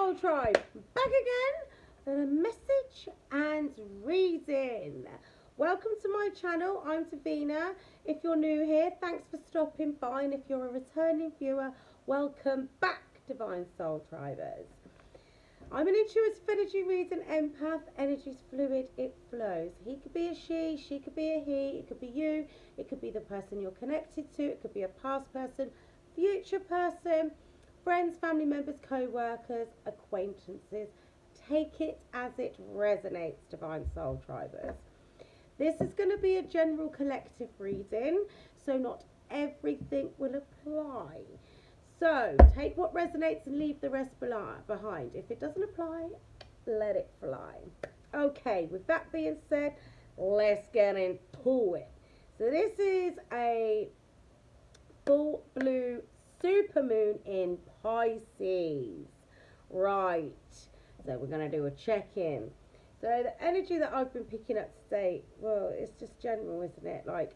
Soul Tribe, back again with a message and reading. Welcome to my channel. I'm Divina. If you're new here, thanks for stopping by, and if you're a returning viewer, welcome back, Divine Soul Tribers. I'm an intuitive energy reading empath. Energy's fluid, it flows. He could be a she could be a he, it could be you, it could be the person you're connected to, it could be a past person, future person, friends, family members, co-workers, acquaintances. Take it as it resonates, Divine Soul Tribers. This is going to be a general collective reading, so not everything will apply. So take what resonates and leave the rest behind. If it doesn't apply, let it fly. Okay, with that being said, let's get into it. So this is a full blue supermoon in Pisces. Right, so we're going to do a check-in. So the energy that I've been picking up today, well, it's just general, isn't it? Like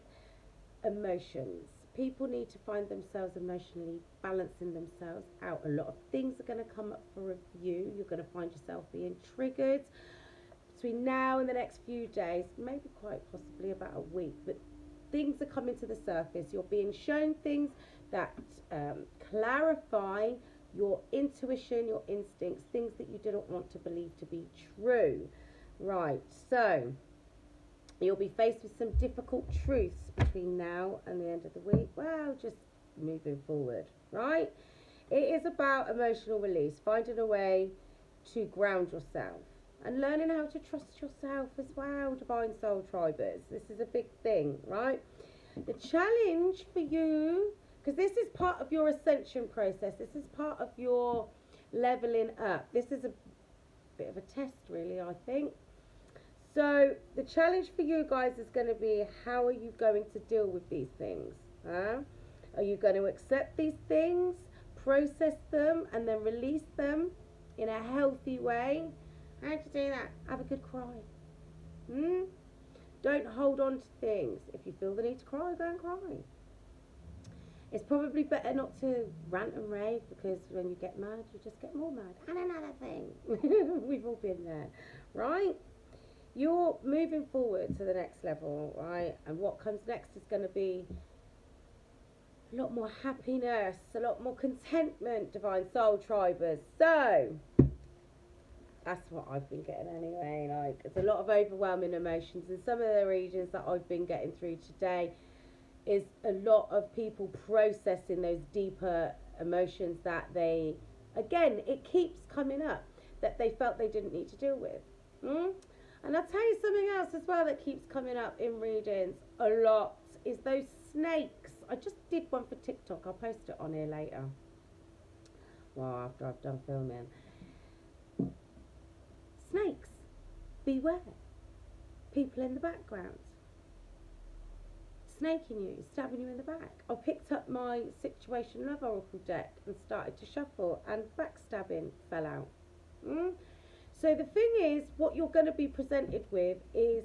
emotions. People need to find themselves emotionally balancing themselves out. A lot of things are going to come up for review. You're going to find yourself being triggered between now and the next few days, maybe quite possibly about a week, but things are coming to the surface. You're being shown things that clarify your intuition, your instincts, things that you didn't want to believe to be true. Right, so you'll be faced with some difficult truths between now and the end of the week. Well, just moving forward, right? It is about emotional release, finding a way to ground yourself and learning how to trust yourself as well, Divine Soul Tribers. This is a big thing, right? The challenge for you, because this is part of your ascension process, this is part of your leveling up. This is a bit of a test, really, I think. So the challenge for you guys is going to be, how are you going to deal with these things? Are you going to accept these things, process them, and then release them in a healthy way? How do you do that? Have a good cry. Don't hold on to things. If you feel the need to cry, go and cry. It's probably better not to rant and rave, because when you get mad, you just get more mad. And another thing. We've all been there, right? You're moving forward to the next level, right? And what comes next is going to be a lot more happiness, a lot more contentment, Divine Soul Tribers. So that's what I've been getting anyway. Like, it's a lot of overwhelming emotions, and some of the regions that I've been getting through today is a lot of people processing those deeper emotions that they, again, it keeps coming up, that they felt they didn't need to deal with. And I'll tell you something else as well that keeps coming up in readings a lot, is those snakes. I just did one for TikTok. I'll post it on here later, well, after I've done filming. Snakes, beware. People in the background, snaking you, stabbing you in the back. I picked up my Situation Love Oracle deck and started to shuffle, and backstabbing fell out. So the thing is, what you're going to be presented with is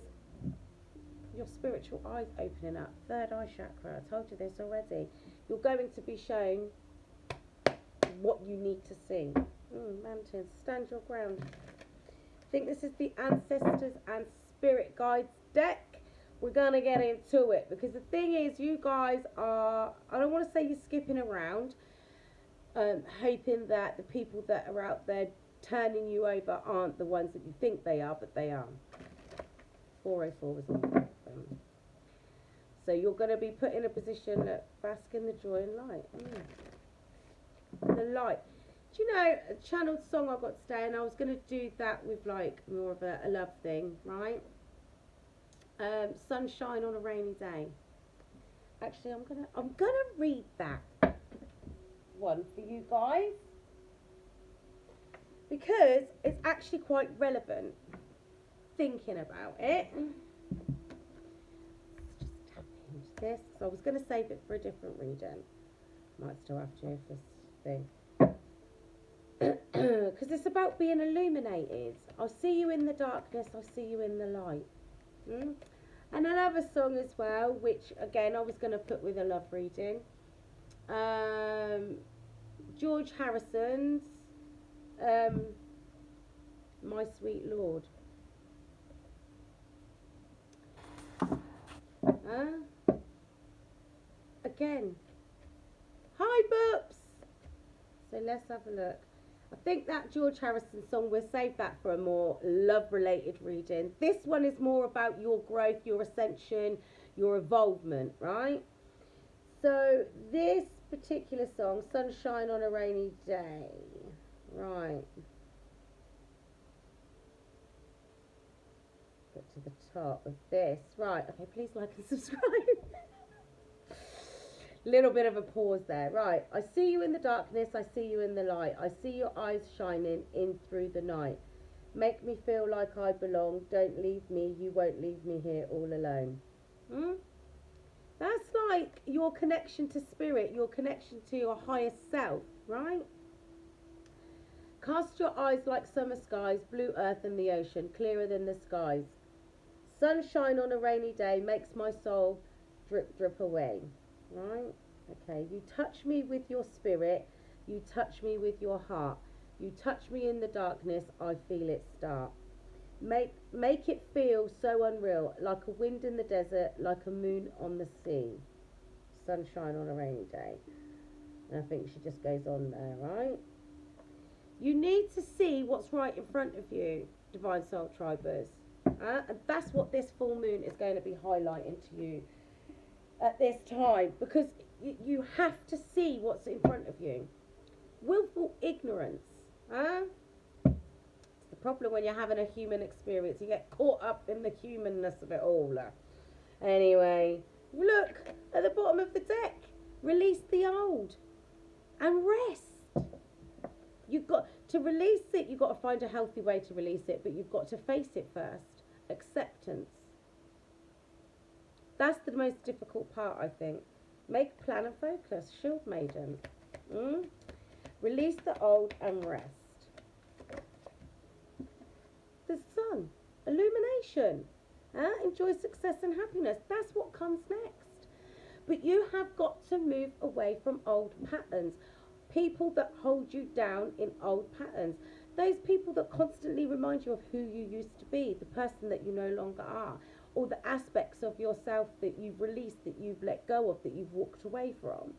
your spiritual eyes opening up. Third eye chakra. I told you this already. You're going to be shown what you need to see. Mountains, stand your ground. I think this is the Ancestors and Spirit Guides deck. We're going to get into it, because the thing is, you guys are, I don't want to say you're skipping around, hoping that the people that are out there turning you over aren't the ones that you think they are, but they are. 404 was on them. So you're going to be put in a position that bask in the joy and light. The light. Do you know, a channeled song I got today, and I was going to do that with like more of a love thing, right? Sunshine on a rainy day. Actually, I'm gonna read that one for you guys, because it's actually quite relevant thinking about it. Let's just tap into this, because I was going to save it for a different reading. Might still have to for this thing. Because it's about being illuminated. I'll see you in the darkness, I'll see you in the light. And another song as well, which again I was going to put with a love reading. George Harrison's My sweet Lord. Again. Hi, Boops. So let's have a look. I think that George Harrison song, we'll save that for a more love-related reading. This one is more about your growth, your ascension, your evolvement, right? So this particular song, Sunshine on a Rainy Day, right. Get to the top of this. Right, okay, please like and subscribe. Little bit of a pause there. Right, I see you in the darkness, I see you in the light. I see your eyes shining in through the night. Make me feel like I belong. Don't leave me, you won't leave me here all alone. That's like your connection to spirit, your connection to your higher self, right? Cast your eyes like summer skies, blue earth and the ocean, clearer than the skies. Sunshine on a rainy day makes my soul drip, drip away. Right? Okay, you touch me with your spirit, you touch me with your heart. You touch me in the darkness, I feel it start. Make it feel so unreal, like a wind in the desert, like a moon on the sea. Sunshine on a rainy day. And I think she just goes on there, right? You need to see what's right in front of you, Divine Soul Tribers. And that's what this full moon is going to be highlighting to you at this time, because you have to see what's in front of you. Willful ignorance. It's the problem when you're having a human experience. You get caught up in the humanness of it all. Anyway, look at the bottom of the deck. Release the old and rest. You've got to release it. You've got to find a healthy way to release it, but you've got to face it first. Acceptance. That's the most difficult part, I think. Make plan and focus. Shield Maiden. Release the old and rest. The sun. Illumination. Enjoy success and happiness. That's what comes next. But you have got to move away from old patterns. People that hold you down in old patterns. Those people that constantly remind you of who you used to be, the person that you no longer are, or the aspects of yourself that you've released, that you've let go of, that you've walked away from.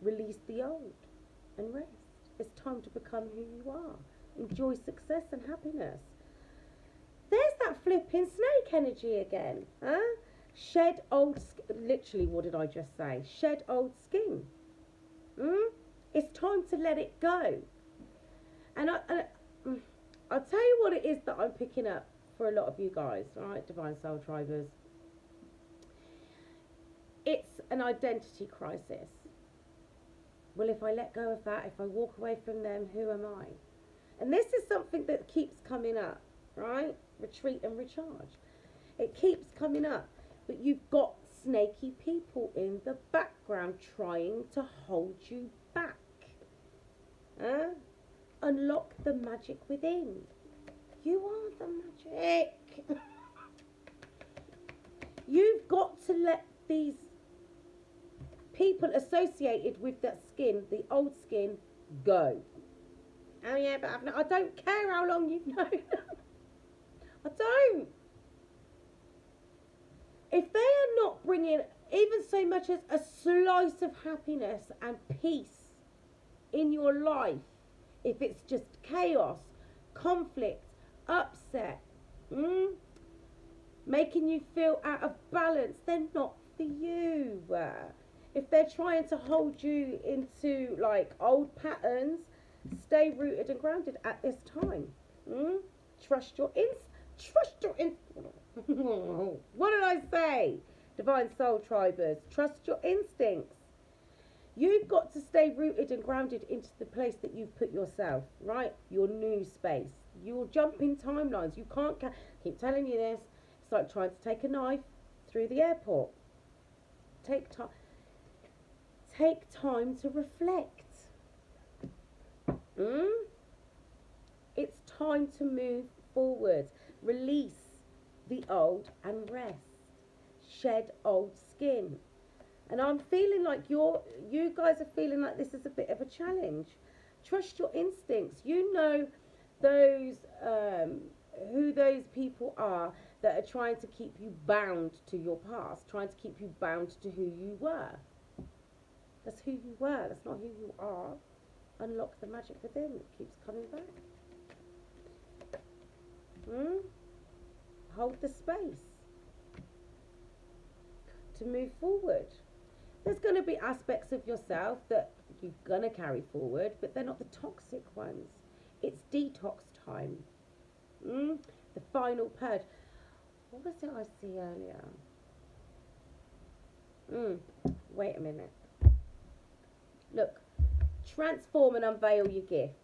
Release the old and rest. It's time to become who you are. Enjoy success and happiness. There's that flipping snake energy again. Shed old literally, what did I just say? Shed old skin. It's time to let it go. And I'll tell you what it is that I'm picking up for a lot of you guys, right, Divine Soul Tribers. It's an identity crisis. Well, if I let go of that, if I walk away from them, who am I? And this is something that keeps coming up, right? Retreat and recharge. It keeps coming up. But you've got snaky people in the background trying to hold you back. Unlock the magic within. You are the magic. You've got to let these people associated with that skin, the old skin, go. Oh yeah, but I don't care how long you've known them. I don't. If they are not bringing even so much as a slice of happiness and peace in your life, if it's just chaos, conflict, upset, making you feel out of balance, they're not for you. If they're trying to hold you into like old patterns, stay rooted and grounded at this time. Trust your what did I say? Divine Soul Tribers, trust your instincts. You've got to stay rooted and grounded into the place that you've put yourself, right? Your new space. You're jumping timelines. You can't keep telling you this. It's like trying to take a knife through the airport. Take time. Take time to reflect. It's time to move forward. Release the old and rest. Shed old skin. And I'm feeling like you guys are feeling like this is a bit of a challenge. Trust your instincts. You know those who those people are that are trying to keep you bound to your past, trying to keep you bound to who you were. That's who you were. That's not who you are. Unlock the magic within. It keeps coming back. Hold the space to move forward. There's going to be aspects of yourself that you're going to carry forward, but they're not the toxic ones. It's detox time. The final purge. What was it I see earlier? Wait a minute. Look. Transform and unveil your gifts.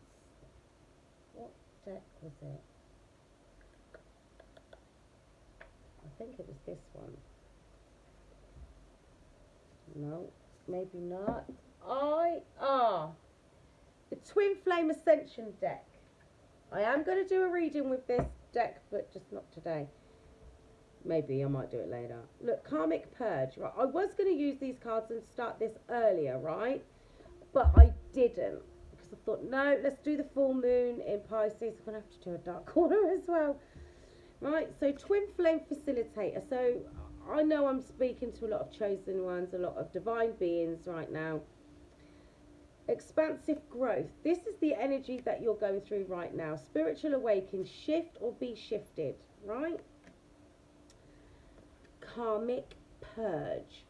What deck was it? I think it was this one. No, maybe not. The Twin Flame Ascension deck. I am going to do a reading with this deck, but just not today. Maybe I might do it later. Look, Karmic Purge. Right, I was going to use these cards and start this earlier, right? But I didn't, because I thought, no, let's do the full moon in Pisces. I'm going to have to do a dark corner as well. Right, so Twin Flame Facilitator. So I know I'm speaking to a lot of chosen ones, a lot of divine beings right now. Expansive growth. This is the energy that you're going through right now. Spiritual awakening, shift or be shifted, right? Karmic purge.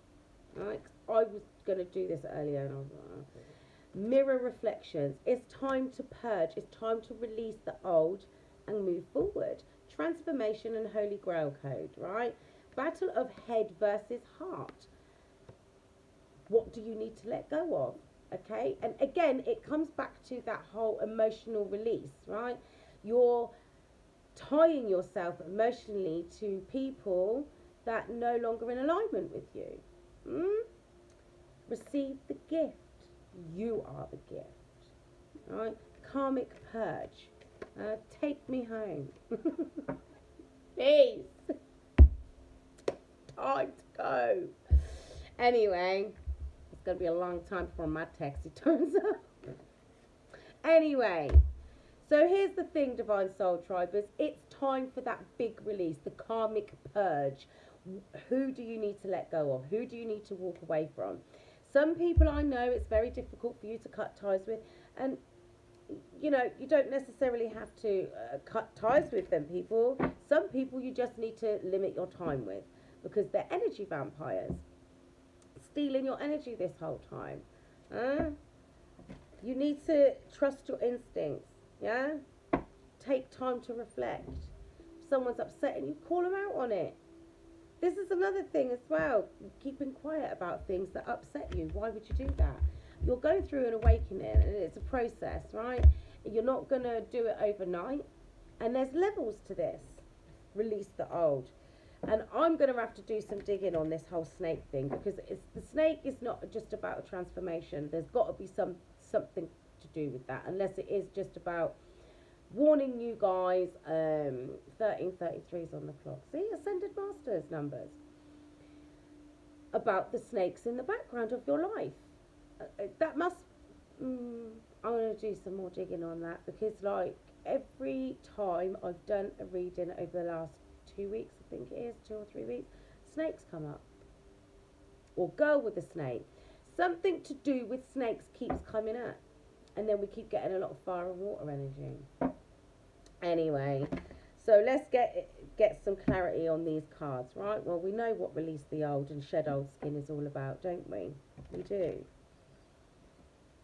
Right, I was going to do this earlier and I was like, okay. Mirror reflections. It's time to purge. It's time to release the old and move forward. Transformation and Holy Grail code, right? Battle of head versus heart. What do you need to let go of? Okay, and again, it comes back to that whole emotional release, right? You're tying yourself emotionally to people that are no longer in alignment with you. Receive the gift. You are the gift. Right? Karmic purge. Take me home. Please. Time to go. Anyway, it's going to be a long time before my taxi turns up. Anyway, so here's the thing, Divine Soul Tribers. It's time for that big release, the karmic purge. Who do you need to let go of? Who do you need to walk away from? Some people I know it's very difficult for you to cut ties with, and you know, you don't necessarily have to cut ties with them people. Some people you just need to limit your time with, because they're energy vampires, stealing your energy this whole time. You need to trust your instincts, yeah? Take time to reflect. If someone's upsetting you, call them out on it. This is another thing as well, keeping quiet about things that upset you. Why would you do that? You're going through an awakening, and it's a process, right? You're not going to do it overnight. And there's levels to this. Release the old. And I'm going to have to do some digging on this whole snake thing, because the snake is not just about a transformation. There's got to be something to do with that, unless it is just about warning you guys. 1333 is on the clock. See, Ascended Masters numbers. About the snakes in the background of your life. That must... I'm going to do some more digging on that, because like every time I've done a reading over the last 2 weeks, I think it is, 2 or 3 weeks, snakes come up. Or girl with a snake. Something to do with snakes keeps coming up. And then we keep getting a lot of fire and water energy. Anyway, so let's get some clarity on these cards, right? Well, we know what release the old and shed old skin is all about, don't we? We do.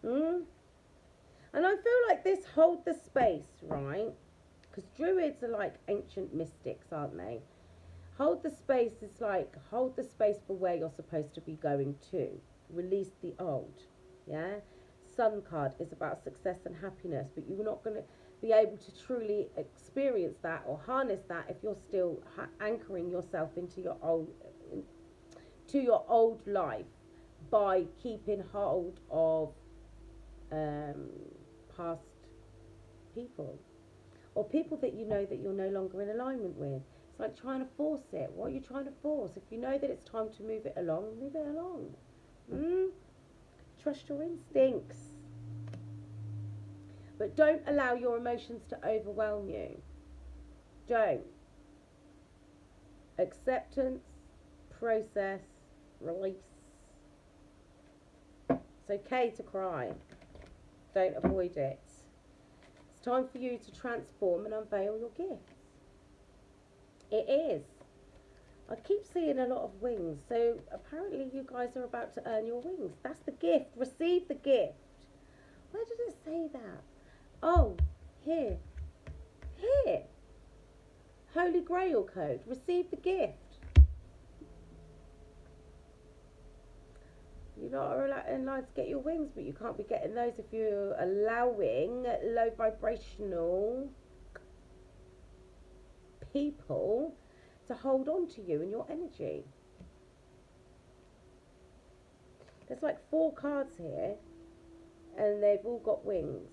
And I feel like this hold the space, right? Because druids are like ancient mystics, aren't they? Hold the space is like, hold the space for where you're supposed to be going to. Release the old, yeah? Sun card is about success and happiness, but you're not going to be able to truly experience that or harness that if you're still anchoring yourself into your old life by keeping hold of past people, or people that you know that you're no longer in alignment with. It's like trying to force it. What are you trying to force? If you know that it's time to move it along, move it along. Trust your instincts. But don't allow your emotions to overwhelm you. Don't. Acceptance, process, release. It's okay to cry. Don't avoid it. It's time for you to transform and unveil your gifts. It is. I keep seeing a lot of wings, so apparently you guys are about to earn your wings. That's the gift. Receive the gift. Where did it say that? Oh, here. Here. Holy Grail code. Receive the gift. You're not in line to get your wings, but you can't be getting those if you're allowing low vibrational people to hold on to you and your energy. There's like 4 cards here, and they've all got wings.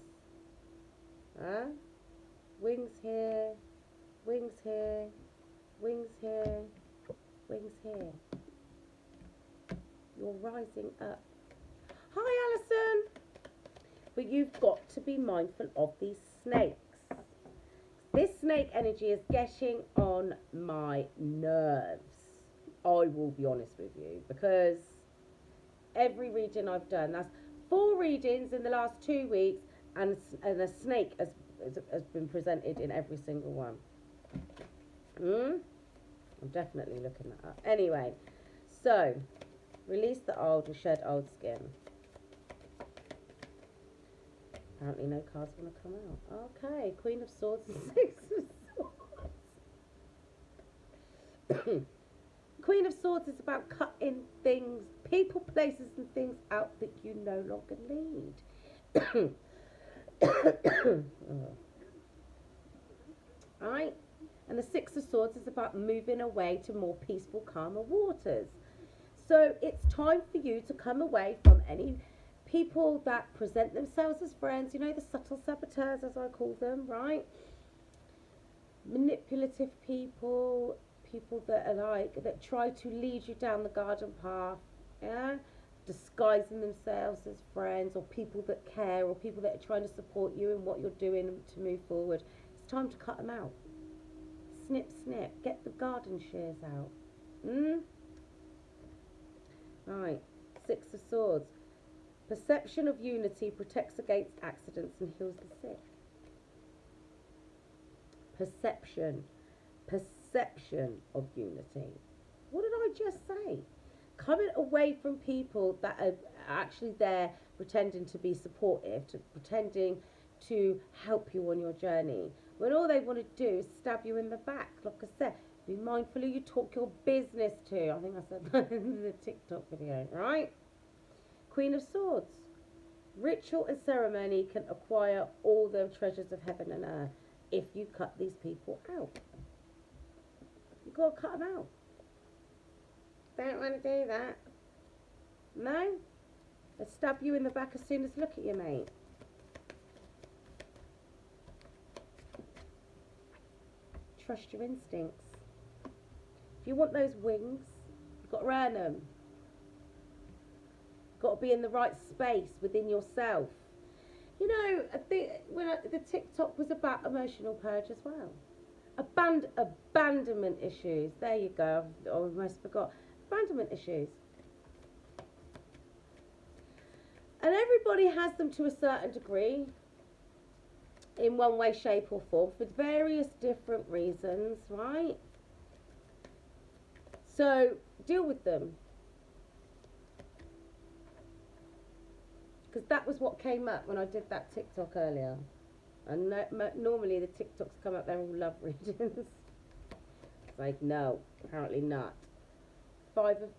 Huh? Wings here, wings here, wings here, wings here. You're rising up. Hi, Alison. But you've got to be mindful of these snakes. This snake energy is getting on my nerves. I will be honest with you, because every reading I've done, that's 4 readings in the last 2 weeks, and a snake has been presented in every single one. I'm definitely looking that up. Anyway, so release the old and shed old skin. Apparently no cards want to come out. Okay, Queen of Swords and 6 of Swords. Queen of Swords is about cutting things, people, places and things out that you no longer need. Alright? And the 6 of Swords is about moving away to more peaceful, calmer waters. So it's time for you to come away from any people that present themselves as friends, you know, the subtle saboteurs, as I call them, right? Manipulative people, people that are like, that try to lead you down the garden path, yeah? Disguising themselves as friends, or people that care, or people that are trying to support you in what you're doing to move forward. It's time to cut them out. Snip, snip. Get the garden shears out. Right. 6 of Swords. Perception of unity protects against accidents and heals the sick. Perception of unity. What did I just say? Coming away from people that are actually there pretending to be supportive, pretending to help you on your journey, when all they want to do is stab you in the back. Like I said, be mindful who you talk your business to. I think I said that in the TikTok video, right? Queen of Swords. Ritual and ceremony can acquire all the treasures of heaven and earth if you cut these people out. You've got to cut them out. Don't want to do that. No? They'll stab you in the back as soon as look at you, mate. Trust your instincts. If you want those wings, you've got to earn them. You've got to be in the right space within yourself. You know, I think the TikTok was about emotional purge as well. Abandonment issues. There you go. I almost forgot. Abandonment issues. And everybody has them to a certain degree, in one way, shape or form, for various different reasons, right? So deal with them. Because that was what came up when I did that TikTok earlier. And normally the TikToks come up, they're all love readings. It's like, no, apparently not. 5 of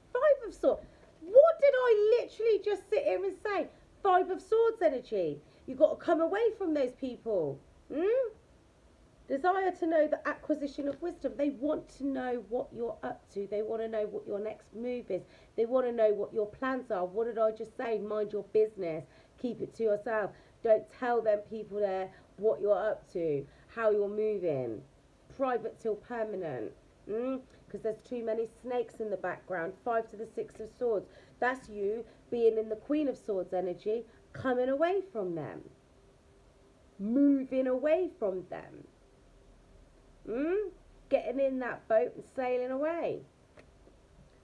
Swords. What did I literally just sit here and say? 5 of Swords energy. You've got to come away from those people. Desire to know the acquisition of wisdom. They want to know what you're up to. They want to know what your next move is. They want to know what your plans are. What did I just say? Mind your business. Keep it to yourself. Don't tell them people there what you're up to, how you're moving. Private till permanent. Because there's too many snakes in the background. 5 to the 6 of Swords. That's you being in the Queen of Swords energy, coming away from them. moving away from them. Getting in that boat and sailing away.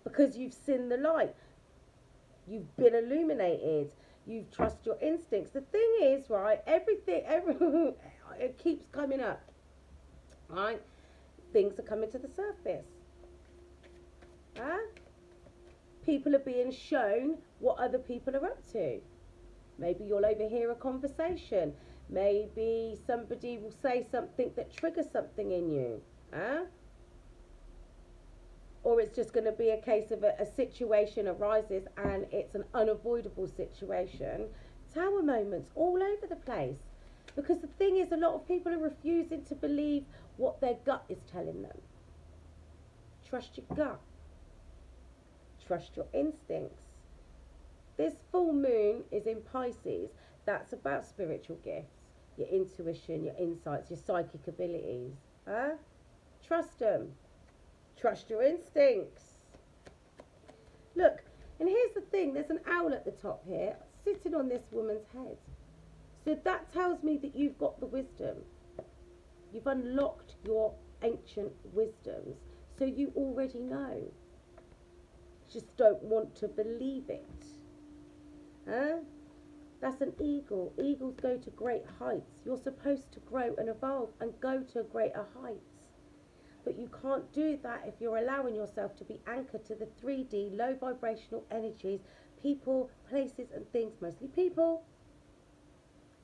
Because you've seen the light. You've been illuminated. You trust your instincts. The thing is, right, everything it keeps coming up. Right? Things are coming to the surface. People are being shown what other people are up to. Maybe you'll overhear a conversation. Maybe somebody will say something that triggers something in you. Or it's just going to be a case of a situation arises and it's an unavoidable situation. Tower moments all over the place. Because the thing is, a lot of people are refusing to believe what their gut is telling them. Trust your gut. Trust your instincts. This full moon is in Pisces. That's about spiritual gifts, your intuition, your insights, your psychic abilities. Trust them. Trust your instincts. Look, and here's the thing. There's an owl at the top here sitting on this woman's head. So that tells me that you've got the wisdom. You've unlocked your ancient wisdoms. So you already know. Just don't want to believe it. That's an eagle. Eagles go to great heights. You're supposed to grow and evolve and go to greater heights. But you can't do that if you're allowing yourself to be anchored to the 3D, low vibrational energies, people, places and things, mostly people,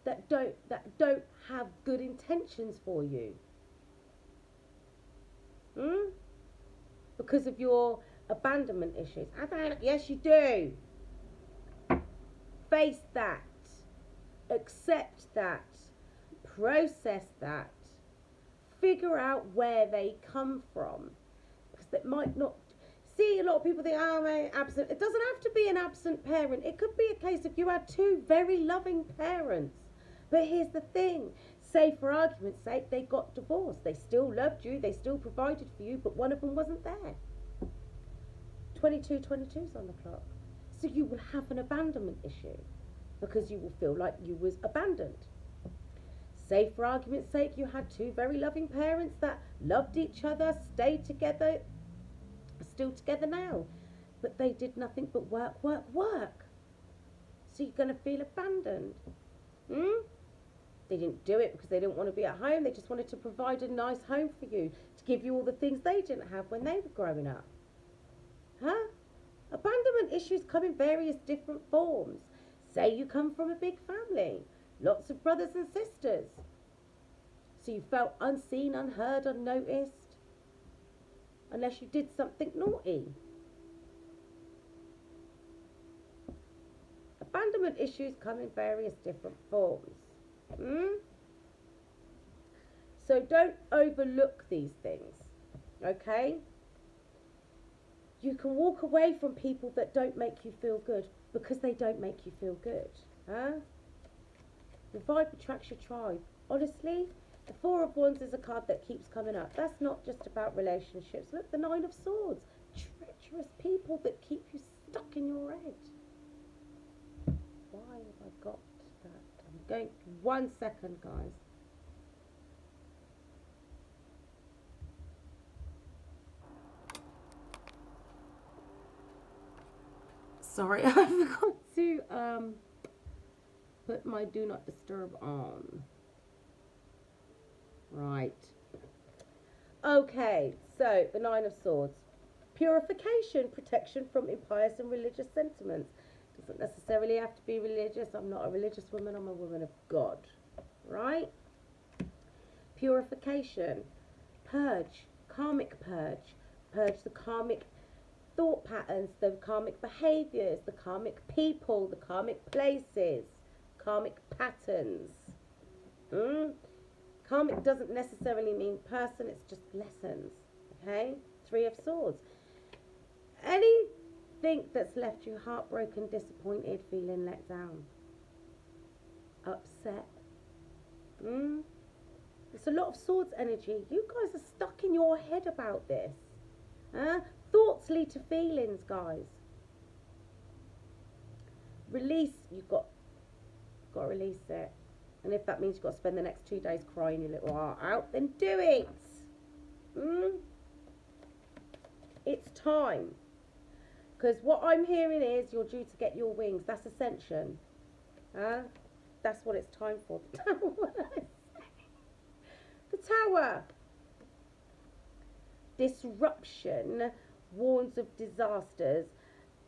that don't have good intentions for you. Because of your abandonment issues. Yes, you do. Face that. Accept that. Process that. Figure out where they come from. Because that might not... See, a lot of people think, oh, man, absent. It doesn't have to be an absent parent. It could be a case if you had two very loving parents. But here's the thing. Say, for argument's sake, they got divorced. They still loved you. They still provided for you. But one of them wasn't there. 22's on the clock. So you will have an abandonment issue. Because you will feel like you was abandoned. Say, for argument's sake, you had two very loving parents that loved each other, stayed together, still together now. But they did nothing but work. So you're going to feel abandoned. They didn't do it because they didn't want to be at home. They just wanted to provide a nice home for you, to give you all the things they didn't have when they were growing up. Abandonment issues come in various different forms. Say you come from a big family, lots of brothers and sisters. So you felt unseen, unheard, unnoticed, unless you did something naughty. Abandonment issues come in various different forms. So don't overlook these things, okay? You can walk away from people that don't make you feel good because they don't make you feel good. Your vibe attracts your tribe. Honestly, the Four of Wands is a card that keeps coming up. That's not just about relationships. Look, the Nine of Swords. Treacherous people that keep you stuck in your head. Why have I got that? I'm going... 1 second, guys. Sorry, I forgot to put my do not disturb on. Right. Okay, so the Nine of Swords. Purification, protection from impious and religious sentiments. Doesn't necessarily have to be religious. I'm not a religious woman, I'm a woman of God. Right? Purification. Purge. Karmic purge. Purge the karmic thought patterns, the karmic behaviours, the karmic people, the karmic places, karmic patterns. Karmic doesn't necessarily mean person, it's just lessons. Okay? Three of Swords. Anything that's left you heartbroken, disappointed, feeling let down, upset. It's a lot of Swords energy. You guys are stuck in your head about this. Thoughts lead to feelings, guys. Release. You've got to release it. And if that means you've got to spend the next 2 days crying your little heart out, then do it. It's time. Because what I'm hearing is you're due to get your wings. That's ascension. That's what it's time for. The tower. The tower. Disruption warns of disasters,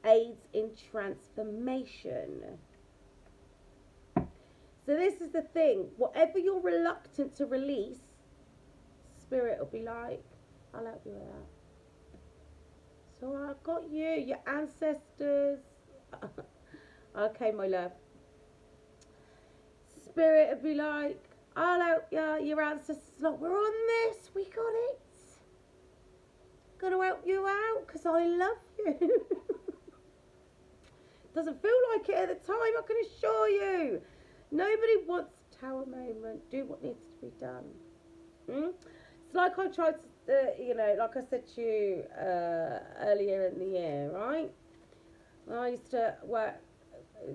aids in transformation. So this is the thing. Whatever you're reluctant to release, Spirit will be like, I'll help you with that. So I've got you, your ancestors. Okay, my love. Spirit will be like, I'll help you, your ancestors. Like, we're on this, we got it. Gonna help you out because I love you. Doesn't feel like it at the time, I can assure you. Nobody wants a tower moment. Do what needs to be done. It's like I tried to, like I said to you earlier in the year, right? I used to work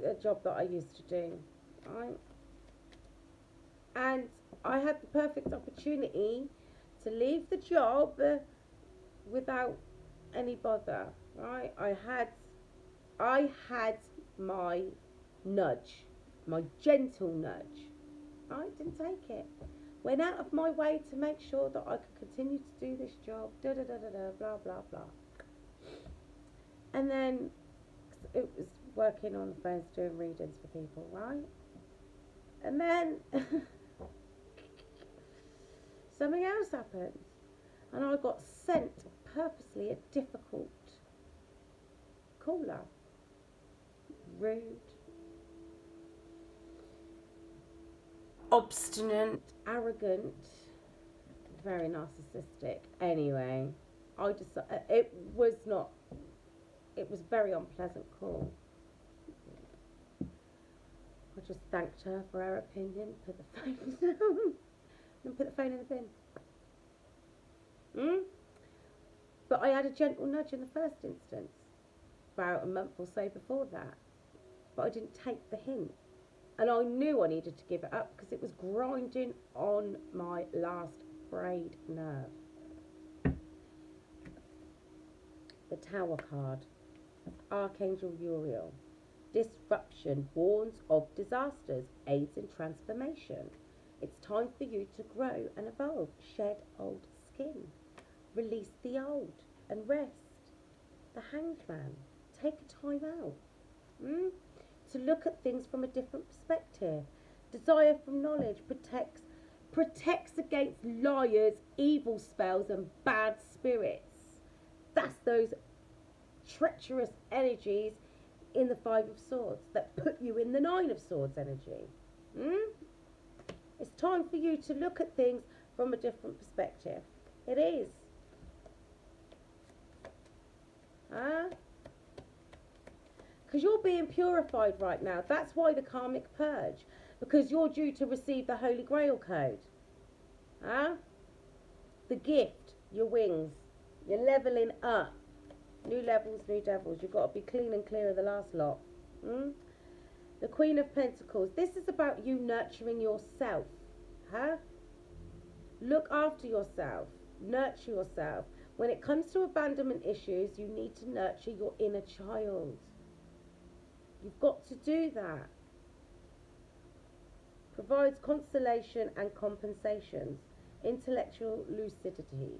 a job that I used to do, right? And I had the perfect opportunity to leave the job without any bother, right? I had my nudge, my gentle nudge. I didn't take it. Went out of my way to make sure that I could continue to do this job, blah, blah, blah. And then it was working on the phones, doing readings for people, right? And then something else happened. And I got sent purposely a difficult caller. Rude. Obstinate, arrogant, very narcissistic. Anyway, it was a very unpleasant call. I just thanked her for her opinion, put the phone down, and put the phone in the bin. But I had a gentle nudge in the first instance, about a month or so before that. But I didn't take the hint. And I knew I needed to give it up because it was grinding on my last frayed nerve. The Tower card. Archangel Uriel. Disruption warns of disasters, aids in transformation. It's time for you to grow and evolve. Shed old skin. Release the old and rest. The Hanged Man. Take a time out. To look at things from a different perspective. Desire from knowledge protects against liars, evil spells and bad spirits. That's those treacherous energies in the Five of Swords that put you in the Nine of Swords energy. It's time for you to look at things from a different perspective. It is. Because you're being purified right now. That's why the karmic purge. Because you're due to receive the Holy Grail code. The gift, your wings. You're leveling up. New levels, new devils. You've got to be clean and clear of the last lot. The Queen of Pentacles. This is about you nurturing yourself. Look after yourself. Nurture yourself. When it comes to abandonment issues, you need to nurture your inner child. You've got to do that. Provides consolation and compensations. Intellectual lucidity.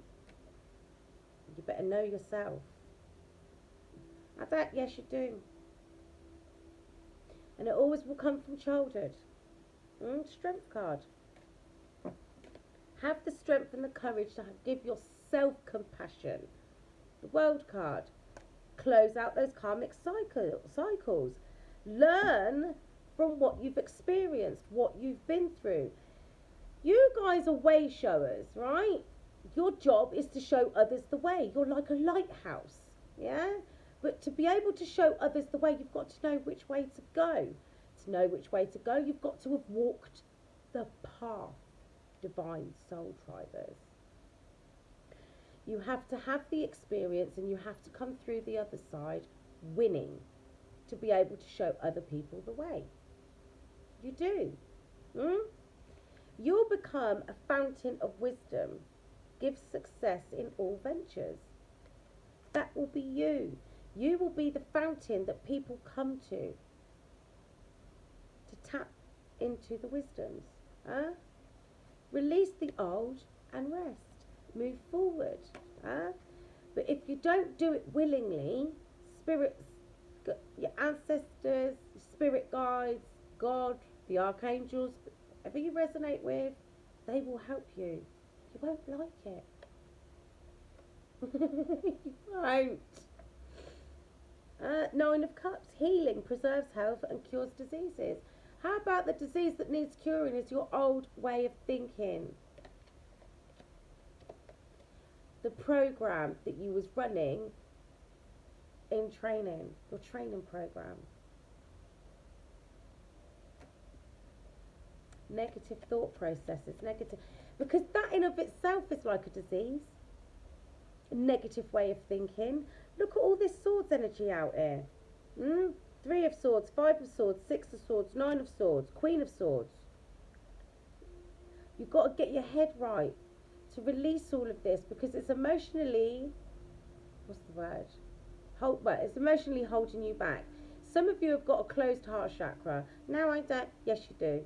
You better know yourself. Yes, you do. And it always will come from childhood. Strength card. Have the strength and the courage to give yourself compassion. The World card. Close out those karmic cycles. Learn from what you've experienced, what you've been through. You guys are way showers, right? Your job is to show others the way. You're like a lighthouse, yeah? But to be able to show others the way, you've got to know which way to go. To know which way to go, you've got to have walked the path, divine soul drivers. You have to have the experience and you have to come through the other side winning to be able to show other people the way. You do. Mm? You'll become a fountain of wisdom. Give success in all ventures. That will be you. You will be the fountain that people come to tap into the wisdoms. Huh? Release the old and rest. Move forward. Huh? But if you don't do it willingly, spirits, your ancestors, spirit guides, God, the archangels, whatever you resonate with, they will help you. You won't like it. You won't. Nine of Cups. Healing preserves health and cures diseases. How about the disease that needs curing is your old way of thinking? The program that you was running in training, your training program. Negative thought processes, negative, because that in of itself is like a disease. A negative way of thinking. Look at all this swords energy out here. 3 of swords, 5 of swords, 6 of swords, 9 of swords, Queen of swords. You've got to get your head right to release all of this, because it's emotionally, what's the word? It's emotionally holding you back. Some of you have got a closed heart chakra. No, I don't. Yes, you do.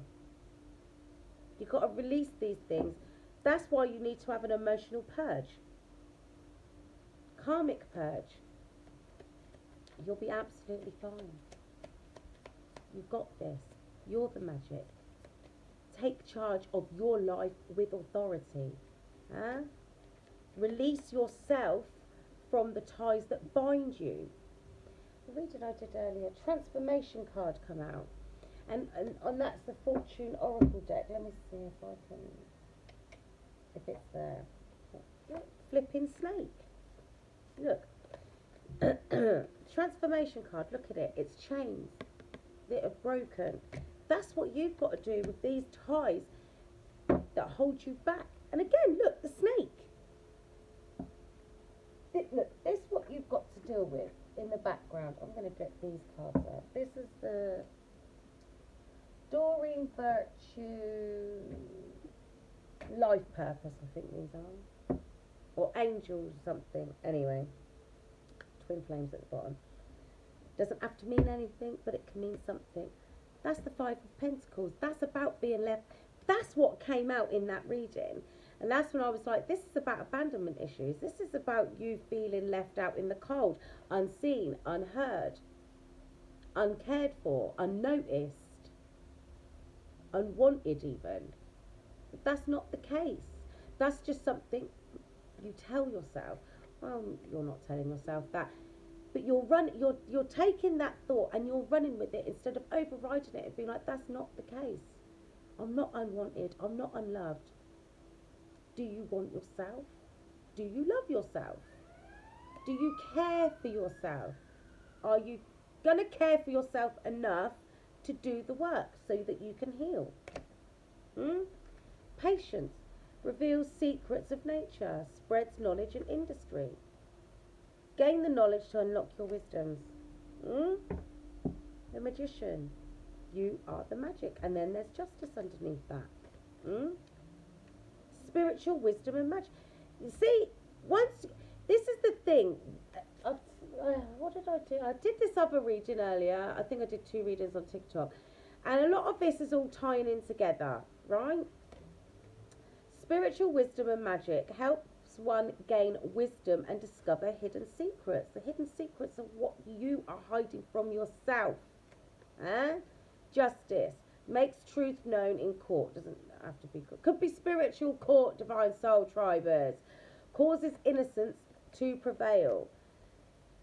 You've got to release these things. That's why you need to have an emotional purge. Karmic purge. You'll be absolutely fine. You've got this. You're the magic. Take charge of your life with authority. Huh? Release yourself from the ties that bind you. The reading I did earlier, transformation card come out. And that's the Fortune Oracle deck. Let me see if I can, if it's there. Look, flipping snake. Look. Transformation card, look at it. It's chains that are broken. That's what you've got to do with these ties that hold you back. And again, look, the snake. Look, this is what you've got to deal with in the background. I'm going to get these cards out. This is the Doreen Virtue Life Purpose, I think these are. Or Angels something. Anyway. Twin flames at the bottom. Doesn't have to mean anything, but it can mean something. That's the 5 of Pentacles. That's about being left. That's what came out in that reading. And that's when I was like, this is about abandonment issues. This is about you feeling left out in the cold, unseen, unheard, uncared for, unnoticed, unwanted even. But that's not the case. That's just something you tell yourself. Well, you're not telling yourself that, but you're taking that thought and you're running with it instead of overriding it and being like, that's not the case. I'm not unwanted. I'm not unloved. Do you want yourself? Do you love yourself? Do you care for yourself? Are you going to care for yourself enough to do the work so that you can heal? Patience reveals secrets of nature, spreads knowledge and industry. Gain the knowledge to unlock your wisdoms. The Magician. You are the magic. And then there's justice underneath that. Spiritual wisdom and magic. You see, this is the thing. What did I do? I did this other reading earlier. I think I did 2 readings on TikTok. And a lot of this is all tying in together, right? Spiritual wisdom and magic helps one gain wisdom and discover hidden secrets. The hidden secrets of what you are hiding from yourself. Justice makes truth known in court. Doesn't have to be court. Could be spiritual court, divine soul tribers. Causes innocence to prevail.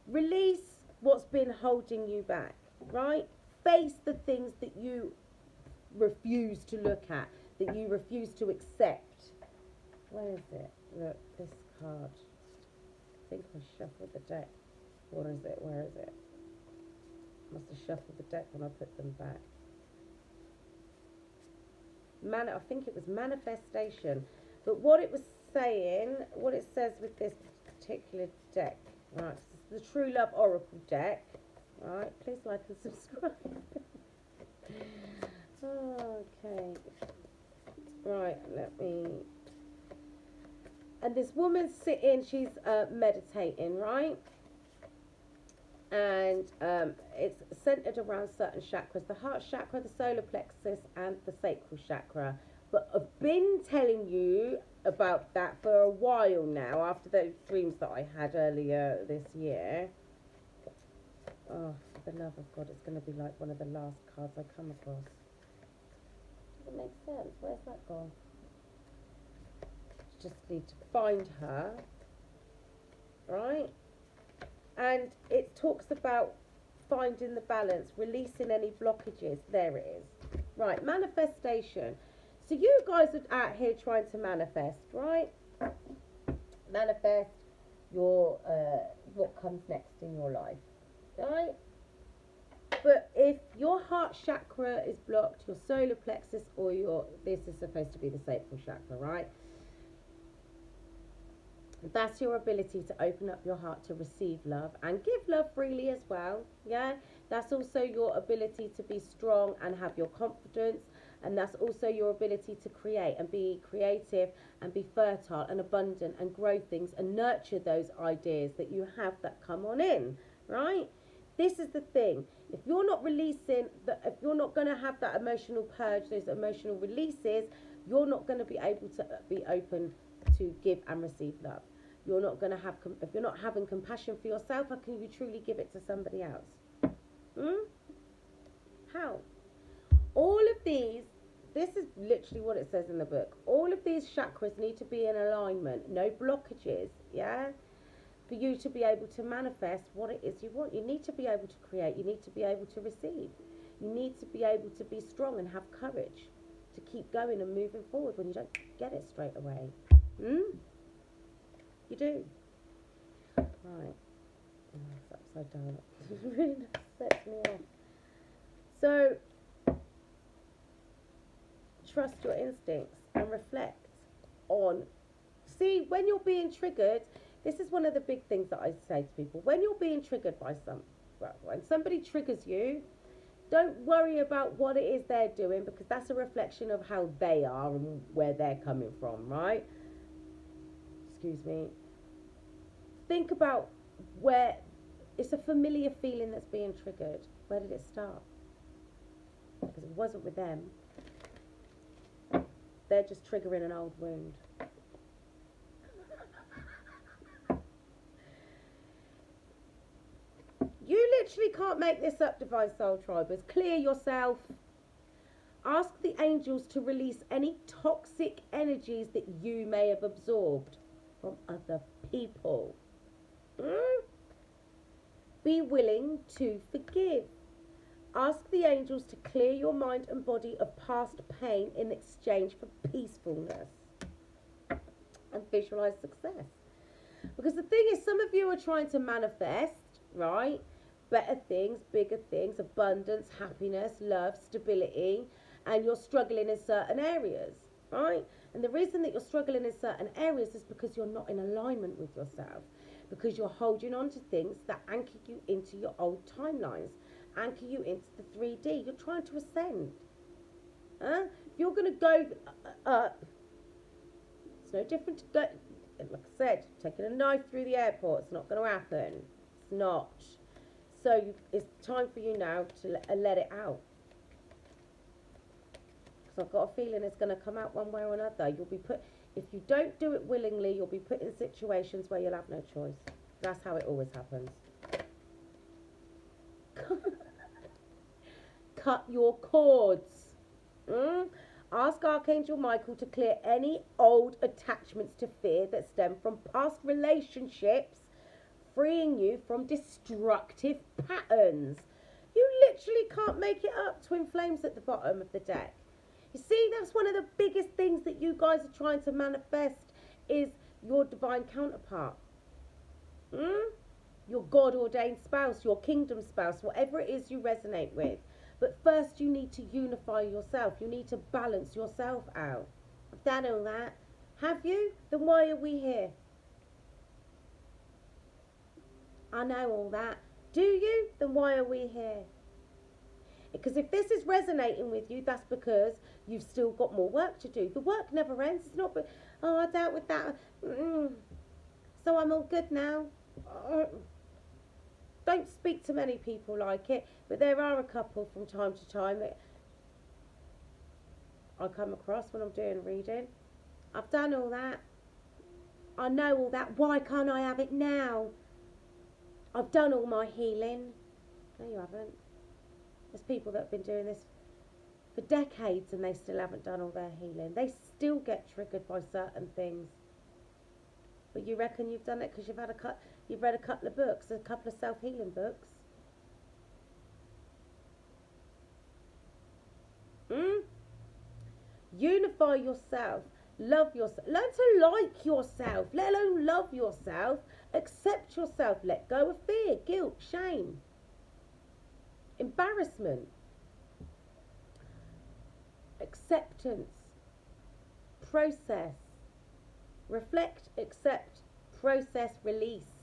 Release what's been holding you back, right? Face the things that you refuse to look at, that you refuse to accept. Where is it? Look, this card. I think I shuffled the deck. What is it? Where is it? Must have shuffled the deck when I put them back. I think it was manifestation. But what it was saying, what it says with this particular deck, right, this is the True Love Oracle deck, right, please like and subscribe. Okay. Right, let me. And this woman's sitting, she's meditating, right? And it's centered around certain chakras, the heart chakra, the solar plexus, and the sacral chakra. But I've been telling you about that for a while now, after those dreams that I had earlier this year. Oh, for the love of God, it's going to be like one of the last cards I come across. Does it make sense? Where's that gone? Just need to find her, right? And it talks about finding the balance, releasing any blockages. There it is. Right, manifestation. So you guys are out here trying to manifest, right? Manifest your what comes next in your life, right? But if your heart chakra is blocked, your solar plexus, or this is supposed to be the sacral chakra, right? That's your ability to open up your heart to receive love and give love freely as well. Yeah, that's also your ability to be strong and have your confidence, and that's also your ability to create and be creative and be fertile and abundant and grow things and nurture those ideas that you have that come on in, right? This is the thing. If you're not releasing, if you're not going to have that emotional purge, those emotional releases, you're not going to be able to be open to give and receive love. You're not going to have, if you're not having compassion for yourself, how can you truly give it to somebody else? How? All of these, this is literally what it says in the book. All of these chakras need to be in alignment, no blockages, yeah? For you to be able to manifest what it is you want. You need to be able to create. You need to be able to receive. You need to be able to be strong and have courage to keep going and moving forward when you don't get it straight away. You do. Right. Oh, it's upside down. It really sets me off. So, trust your instincts and reflect on. See, when you're being triggered, this is one of the big things that I say to people. When you're being triggered by when somebody triggers you, don't worry about what it is they're doing, because that's a reflection of how they are and where they're coming from, right? Excuse me. Think about where it's a familiar feeling that's being triggered. Where did it start? Because it wasn't with them. They're just triggering an old wound. You literally can't make this up, Divine Soul Tribers. Clear yourself. Ask the angels to release any toxic energies that you may have absorbed from other people. Be willing to forgive. Ask the angels to clear your mind and body of past pain in exchange for peacefulness. And visualize success. Because the thing is, some of you are trying to manifest, right? Better things, bigger things, abundance, happiness, love, stability, and you're struggling in certain areas, right? And the reason that you're struggling in certain areas is because you're not in alignment with yourself, because you're holding on to things that anchor you into your old timelines, anchor you into the 3D. You're trying to ascend. If you're going to go up, it's no different to go, like I said, taking a knife through the airport. It's not going to happen. It's not. So it's time for you now to let it out. Because I've got a feeling it's going to come out one way or another. You'll be put, if you don't do it willingly, you'll be put in situations where you'll have no choice. That's how it always happens. Cut your cords. Ask Archangel Michael to clear any old attachments to fear that stem from past relationships, freeing you from destructive patterns. You literally can't make it up. Twin flames at the bottom of the deck. You see, that's one of the biggest things that you guys are trying to manifest, is your divine counterpart. Your God-ordained spouse, your kingdom spouse, whatever it is you resonate with. But first you need to unify yourself. You need to balance yourself out. I've done all that. Have you? Then why are we here? I know all that. Do you? Then why are we here? Because if this is resonating with you, that's because you've still got more work to do. The work never ends. It's not, oh, I dealt with that. So I'm all good now. Don't speak to many people like it, but there are a couple from time to time that I come across when I'm doing reading. I've done all that. I know all that. Why can't I have it now? I've done all my healing. No, you haven't. There's people that have been doing this for decades and they still haven't done all their healing. They still get triggered by certain things. But you reckon you've done it because you've read a couple of books, a couple of self-healing books. Unify yourself. Love yourself. Learn to like yourself, let alone love yourself. Accept yourself. Let go of fear, guilt, shame, embarrassment. Acceptance. Process. Reflect, accept, process, release.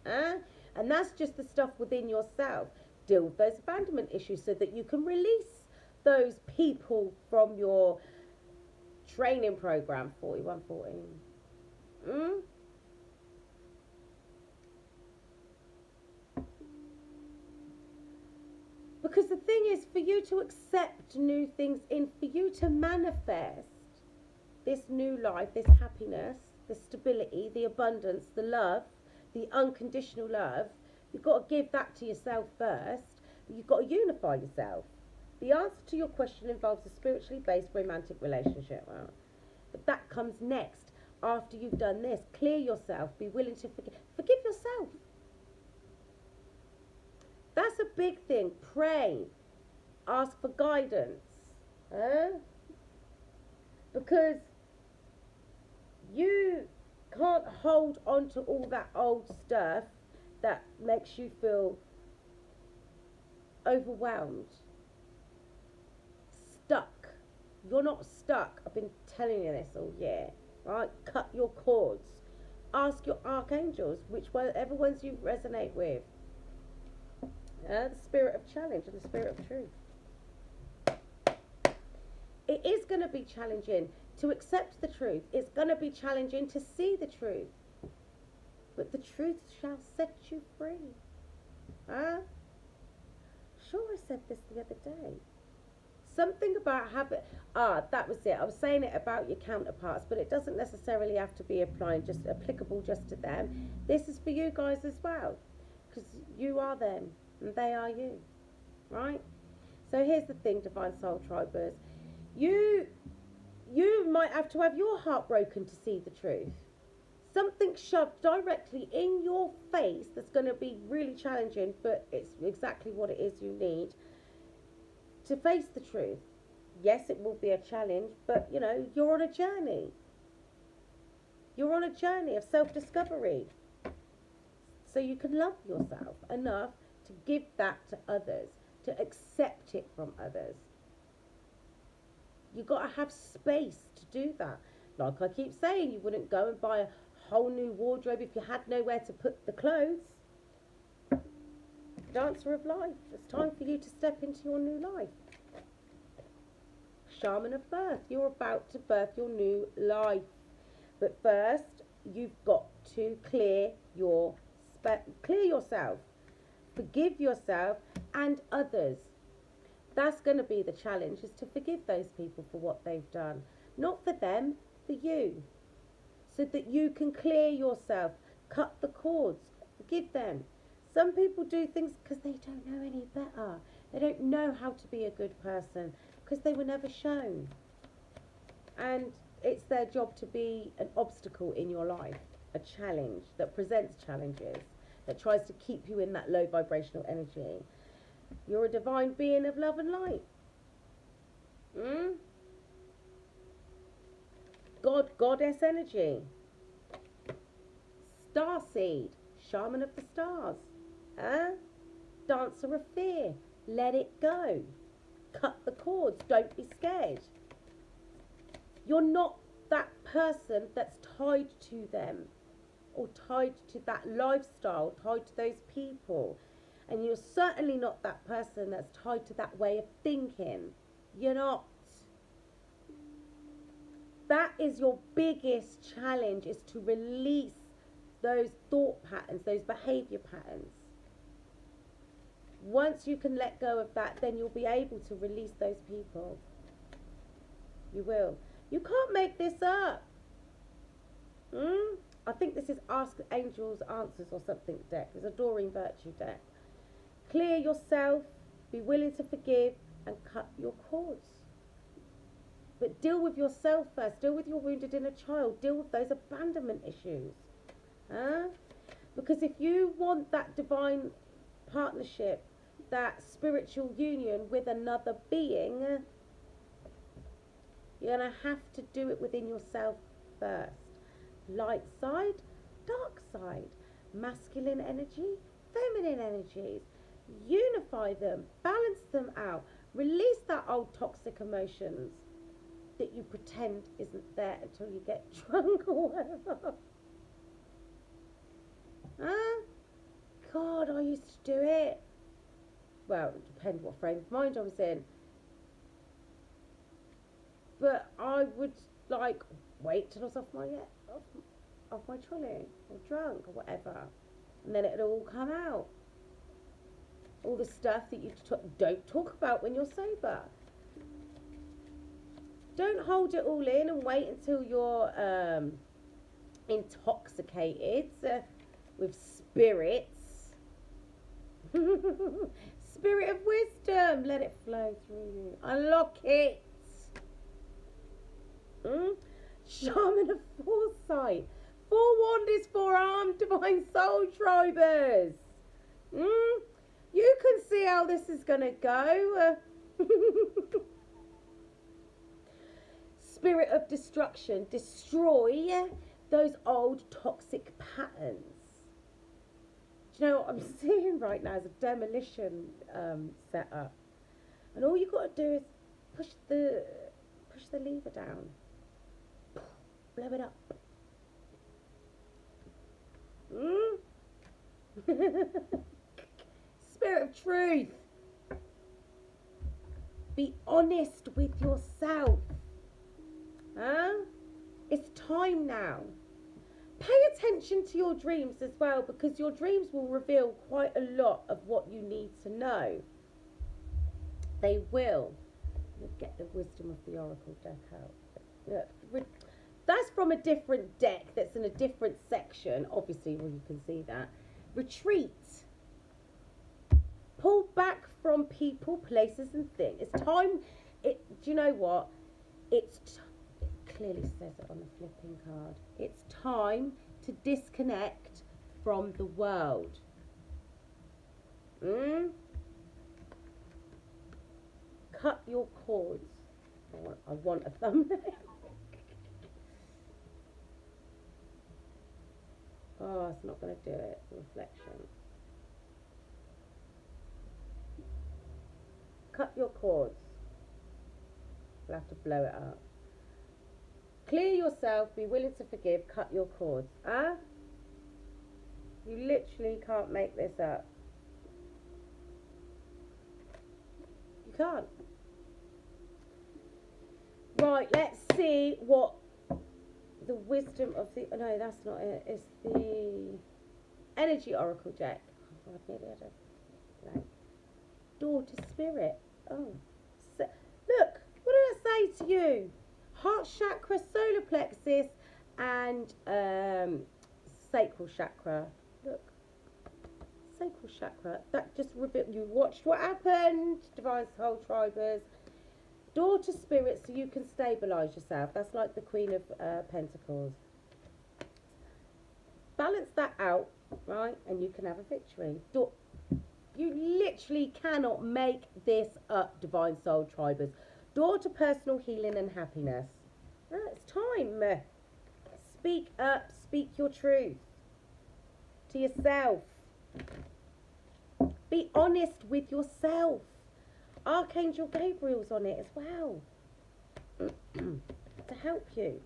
And that's just the stuff within yourself. Deal with those abandonment issues so that you can release those people from your training program 4114. Because the thing is, for you to accept new things in, for you to manifest this new life, this happiness, the stability, the abundance, the love, the unconditional love, you've got to give that to yourself first. You've got to unify yourself. The answer to your question involves a spiritually based romantic relationship. Wow. But that comes next. After you've done this, clear yourself. Be willing to forgive. Forgive yourself. That's a big thing. Pray. Ask for guidance. Because you can't hold on to all that old stuff that makes you feel overwhelmed. Stuck. You're not stuck. I've been telling you this all year. Right? Cut your cords. Ask your archangels, whichever ones you resonate with. The spirit of challenge and the spirit of truth. It is going to be challenging to accept the truth. It's going to be challenging to see the truth. But the truth shall set you free. Sure, I said this the other day. Something about habit. That was it. I was saying it about your counterparts, but it doesn't necessarily have to be applicable just to them. This is for you guys as well, because you are them and they are you, right? So here's the thing, Divine Soul Tribers. You might have to have your heart broken to see the truth. Something shoved directly in your face that's going to be really challenging, but it's exactly what it is you need to face the truth. Yes, it will be a challenge, but you're on a journey. You're on a journey of self-discovery. So you can love yourself enough to give that to others, to accept it from others. You've got to have space to do that. Like I keep saying, you wouldn't go and buy a whole new wardrobe if you had nowhere to put the clothes. Dancer of life. It's time for you to step into your new life. Shaman of birth. You're about to birth your new life. But first, you've got to clear yourself. Forgive yourself and others. That's going to be the challenge, is to forgive those people for what they've done. Not for them, for you. So that you can clear yourself. Cut the cords. Forgive them. Some people do things because they don't know any better. They don't know how to be a good person because they were never shown. And it's their job to be an obstacle in your life, a challenge that presents challenges, that tries to keep you in that low vibrational energy. You're a divine being of love and light. Goddess energy. Starseed, shaman of the stars. Dancer of fear. Let it go. Cut the cords. Don't be scared. You're not that person that's tied to them or tied to that lifestyle, tied to those people. And you're certainly not that person that's tied to that way of thinking. You're not. That is your biggest challenge, is to release those thought patterns, those behavior patterns. Once you can let go of that, then you'll be able to release those people. You will. You can't make this up. I think this is Ask Angels Answers or something deck. It's a Doreen Virtue deck. Clear yourself, be willing to forgive, and cut your cords. But deal with yourself first. Deal with your wounded inner child. Deal with those abandonment issues. Because if you want that divine partnership, that spiritual union with another being, you're going to have to do it within yourself first. Light side, dark side, masculine energy, feminine energies. Unify them, balance them out, release that old toxic emotions that you pretend isn't there until you get drunk or whatever. God, I used to do it. Well, it depends what frame of mind I was in. But I would wait till I was off my trolley or drunk or whatever, and then it'd all come out. All the stuff that you don't talk about when you're sober. Don't hold it all in and wait until you're intoxicated with spirits. Spirit of wisdom, let it flow through you. Unlock it. Shaman of foresight. Forewarned is forearmed, divine soul tribers. You can see how this is going to go. Spirit of destruction. Destroy those old toxic patterns. Do you know what I'm seeing right now is a demolition setup. And all you've got to do is push the lever down. Blow it up. Spirit of truth. Be honest with yourself. It's time now. Pay attention to your dreams as well, because your dreams will reveal quite a lot of what you need to know. They will. Let's get the Wisdom of the Oracle deck out. That's from a different deck that's in a different section. Obviously, well, you can see that. Retreat. Pull back from people, places and things. It's time. Do you know what? It clearly says it on the flipping card. It's time to disconnect from the world. Cut your cords. I want a thumbnail. Oh, it's not going to do it. Reflection. Cut your cords. We'll have to blow it up. Clear yourself. Be willing to forgive. Cut your cords. You literally can't make this up. You can't. Right, let's see what the wisdom of the... No, that's not it. It's the energy oracle deck. Oh, God, maybe I don't... No. Door to spirit. Oh. So, look, what did I say to you? Heart chakra, solar plexus, and sacral chakra. Look. Sacral chakra. That just revealed... You watched what happened, Divine Soul Tribers. Door to spirit, so you can stabilise yourself. That's like the Queen of Pentacles. Balance that out, right? And you can have a victory. You literally cannot make this up, Divine Soul Tribers. Door to personal healing and happiness. It's time. Speak up. Speak your truth to yourself. Be honest with yourself. Archangel Gabriel's on it as well. To help you.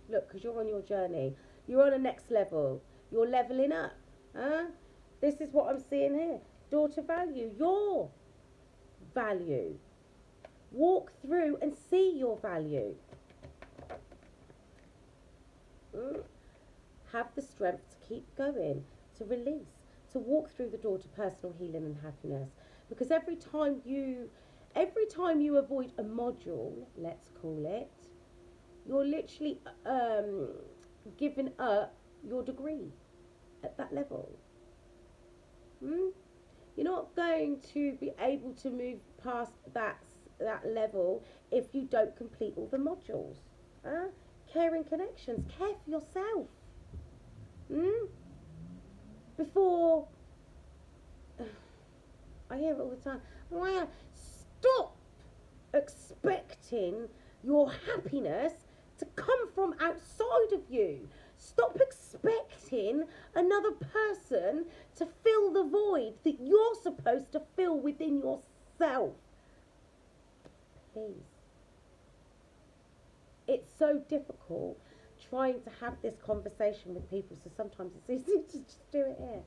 Look, because you're on your journey. You're on a next level. You're leveling up. This is what I'm seeing here. daughter value your value. Walk through and see your value. Have the strength to keep going, to release, to walk through the door to personal healing and happiness. Because every time you avoid a module, let's call it, you're literally giving up your degree at that level. You're not going to be able to move past that level if you don't complete all the modules. Caring connections, care for yourself. Before, I hear it all the time, stop expecting your happiness to come from outside of you. Stop expecting another person to fill the void that you're supposed to fill within yourself. Please. It's so difficult trying to have this conversation with people, so sometimes it's easy to just do it here.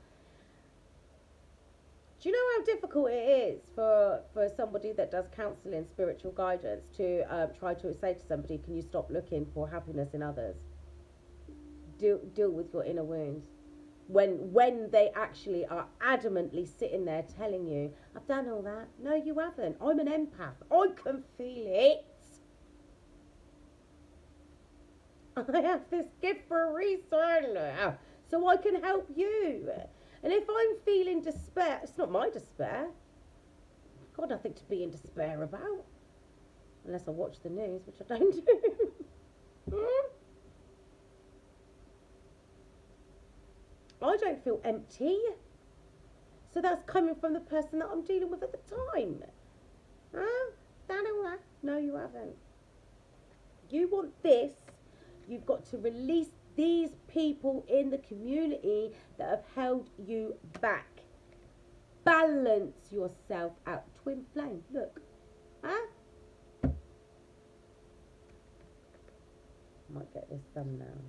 Do you know how difficult it is for somebody that does counselling, spiritual guidance, to try to say to somebody, can you stop looking for happiness in others? Deal with your inner wounds. When they actually are adamantly sitting there telling you, I've done all that. No, you haven't. I'm an empath. I can feel it. I have this gift for a reason, so I can help you. And if I'm feeling despair, it's not my despair. I've got nothing to be in despair about. Unless I watch the news, which I don't do. I don't feel empty. So that's coming from the person that I'm dealing with at the time. No, you haven't. You want this. You've got to release these people in the community that have held you back. Balance yourself out. Twin flame, look. Might get this thumbnail.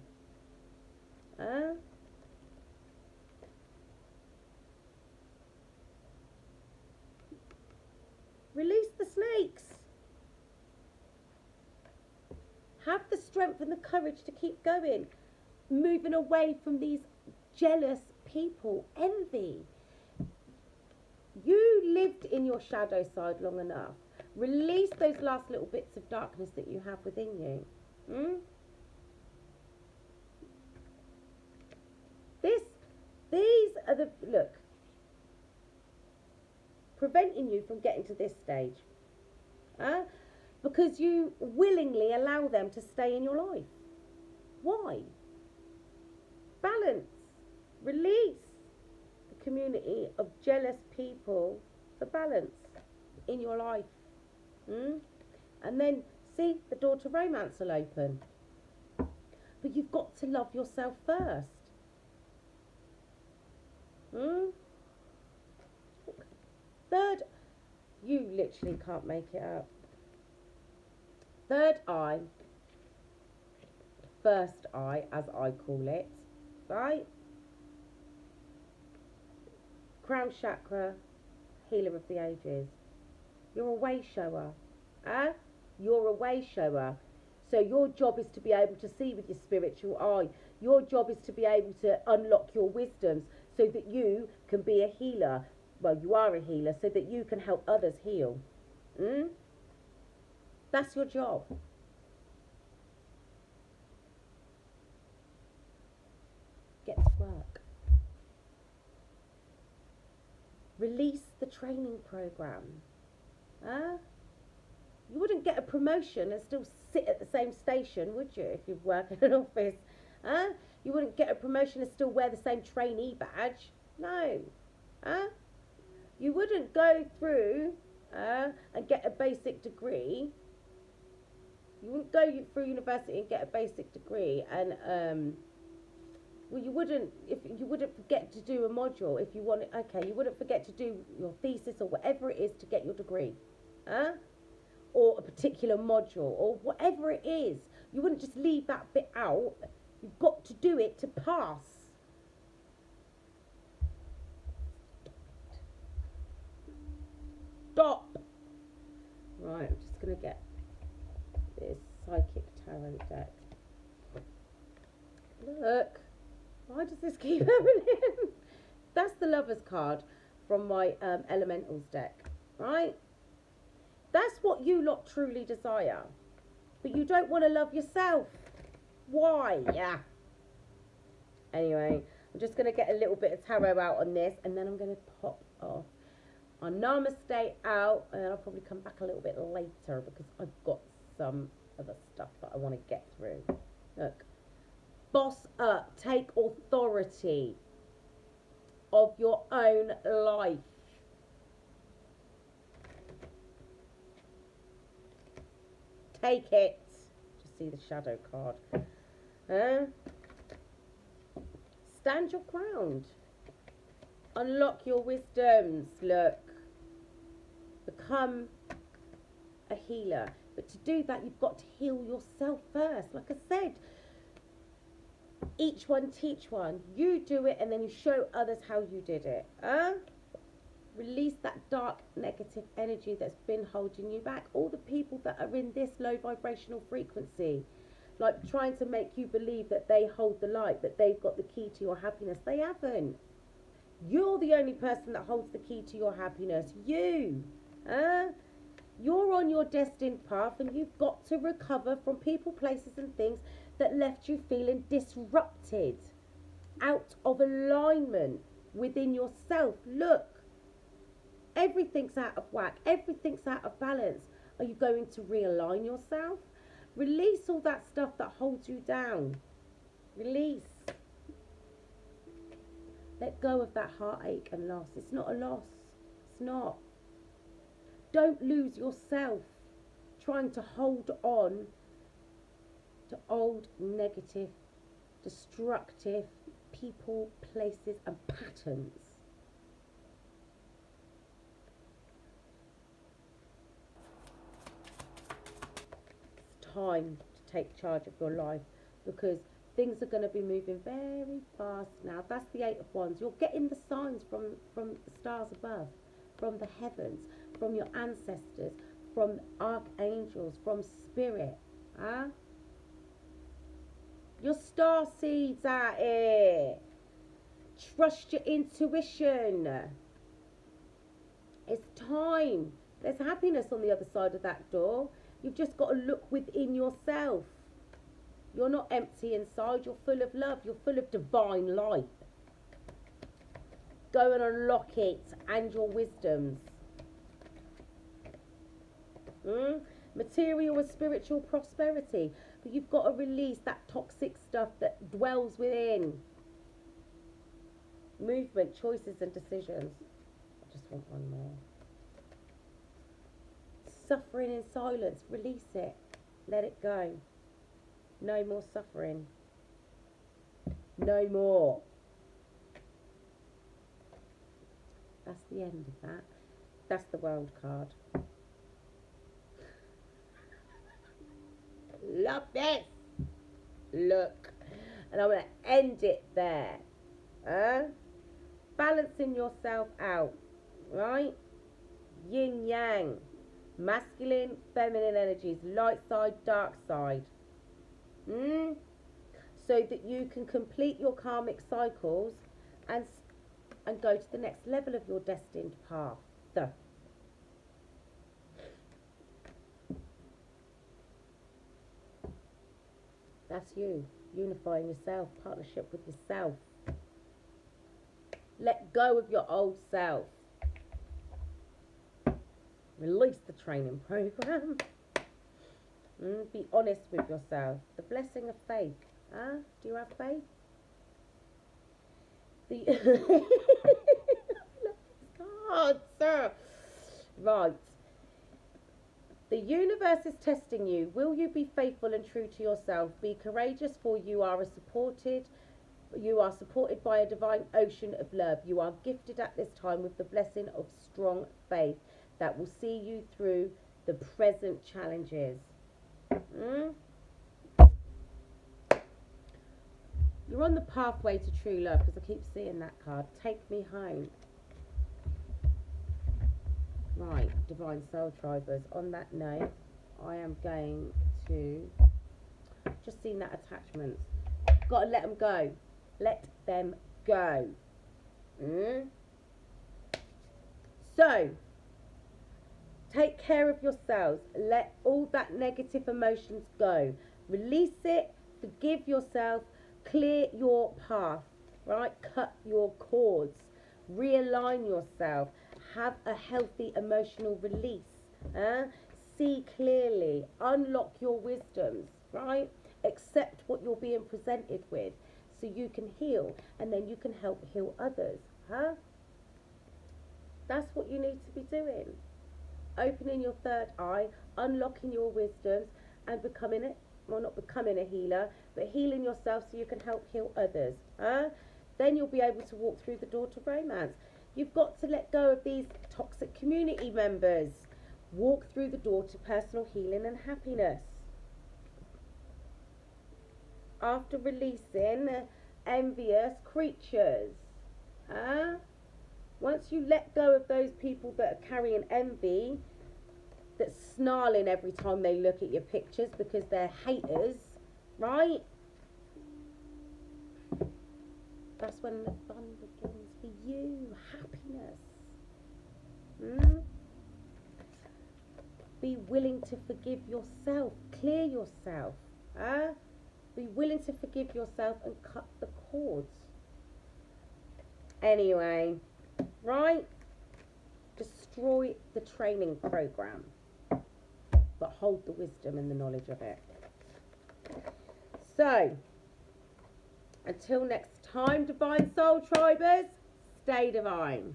Release the snakes. Have the strength and the courage to keep going. Moving away from these jealous people. Envy. You lived in your shadow side long enough. Release those last little bits of darkness that you have within you. These are the, look, preventing you from getting to this stage. Because you willingly allow them to stay in your life. Why? Balance. Release the community of jealous people for balance in your life. And then, see, the door to romance will open. But you've got to love yourself first. Third, you literally can't make it up. Third eye, first eye, as I call it, right? Crown chakra, healer of the ages. You're a way shower. You're a way shower. So your job is to be able to see with your spiritual eye. Your job is to be able to unlock your wisdoms so that you can be a healer. Well, you are a healer, so that you can help others heal. That's your job. Get to work. Release the training program. You wouldn't get a promotion and still sit at the same station, would you, if you work in an office? You wouldn't get a promotion and still wear the same trainee badge. No. You wouldn't go through and get a basic degree. You wouldn't go through university and get a basic degree, and well, you wouldn't forget to do a module if you wanted. Okay, you wouldn't forget to do your thesis or whatever it is to get your degree, or a particular module or whatever it is. You wouldn't just leave that bit out. You've got to do it to pass. Stop. Right, I'm just going to get this Psychic Tarot deck. Look. Why does this keep happening? That's the Lover's card from my Elementals deck. Right? That's what you lot truly desire. But you don't want to love yourself. Why? Yeah. Anyway, I'm just going to get a little bit of tarot out on this, and then I'm going to pop off our Namaste out, and then I'll probably come back a little bit later because I've got some other stuff that I want to get through. Look. Boss up. Take authority of your own life. Take it. Just see the shadow card. Stand your ground. Unlock your wisdoms. Look. Become a healer. But to do that, you've got to heal yourself first. Like I said, each one teach one. You do it and then you show others how you did it. Release that dark negative energy that's been holding you back. All the people that are in this low vibrational frequency, like trying to make you believe that they hold the light, that they've got the key to your happiness. They haven't. You're the only person that holds the key to your happiness. You. You're on your destined path, and you've got to recover from people, places and things that left you feeling disrupted, out of alignment within yourself. Look, everything's out of whack. Everything's out of balance. Are you going to realign yourself? Release all that stuff that holds you down. Release. Let go of that heartache and loss. It's not a loss. It's not. Don't lose yourself trying to hold on to old, negative, destructive people, places and patterns. It's time to take charge of your life, because things are going to be moving very fast now. That's the Eight of Wands. You're getting the signs from the stars above, from the heavens, from your ancestors, from archangels, from spirit. Your star seeds out here. Trust your intuition. It's time. There's happiness on the other side of that door. You've just got to look within yourself. You're not empty inside. You're full of love. You're full of divine light. Go and unlock it and your wisdoms. Material and spiritual prosperity. But you've got to release that toxic stuff that dwells within. Movement, choices and decisions. I just want one more. Suffering in silence. Release it. Let it go. No more suffering. No more. That's the end of that. That's the World card. Love this. Look. And I'm going to end it there. Balancing yourself out. Right? Yin yang. Masculine, feminine energies. Light side, dark side. So that you can complete your karmic cycles and go to the next level of your destined path. That's you, unifying yourself, partnership with yourself. Let go of your old self. Release the training program. Be honest with yourself. The blessing of faith. Do you have faith? God, sir. Right. The universe is testing you. Will you be faithful and true to yourself? Be courageous, for you are supported by a divine ocean of love. You are gifted at this time with the blessing of strong faith that will see you through the present challenges. You're on the pathway to true love, because I keep seeing that card. Take me home. Right, Divine Soul Tribers, on that note, I am going to, just seen that attachments. Got to let them go. Let them go. So, take care of yourselves. Let all that negative emotions go. Release it. Forgive yourself. Clear your path. Right? Cut your cords. Realign yourself. Have a healthy emotional release. See clearly. Unlock your wisdoms. Right? Accept what you're being presented with so you can heal, and then you can help heal others. That's what you need to be doing. Opening your third eye, unlocking your wisdoms, and becoming it. Well, not becoming a healer, but healing yourself so you can help heal others. Then you'll be able to walk through the door to romance. You've got to let go of these toxic community members. Walk through the door to personal healing and happiness. After releasing envious creatures. Once you let go of those people that are carrying envy, that's snarling every time they look at your pictures because they're haters, right? That's when the fun begins for you. Happiness. Be willing to forgive yourself. Clear yourself. Be willing to forgive yourself and cut the cords. Anyway, right? Destroy the training program, but hold the wisdom and the knowledge of it. So, until next time, Divine Soul Tribers, stay divine.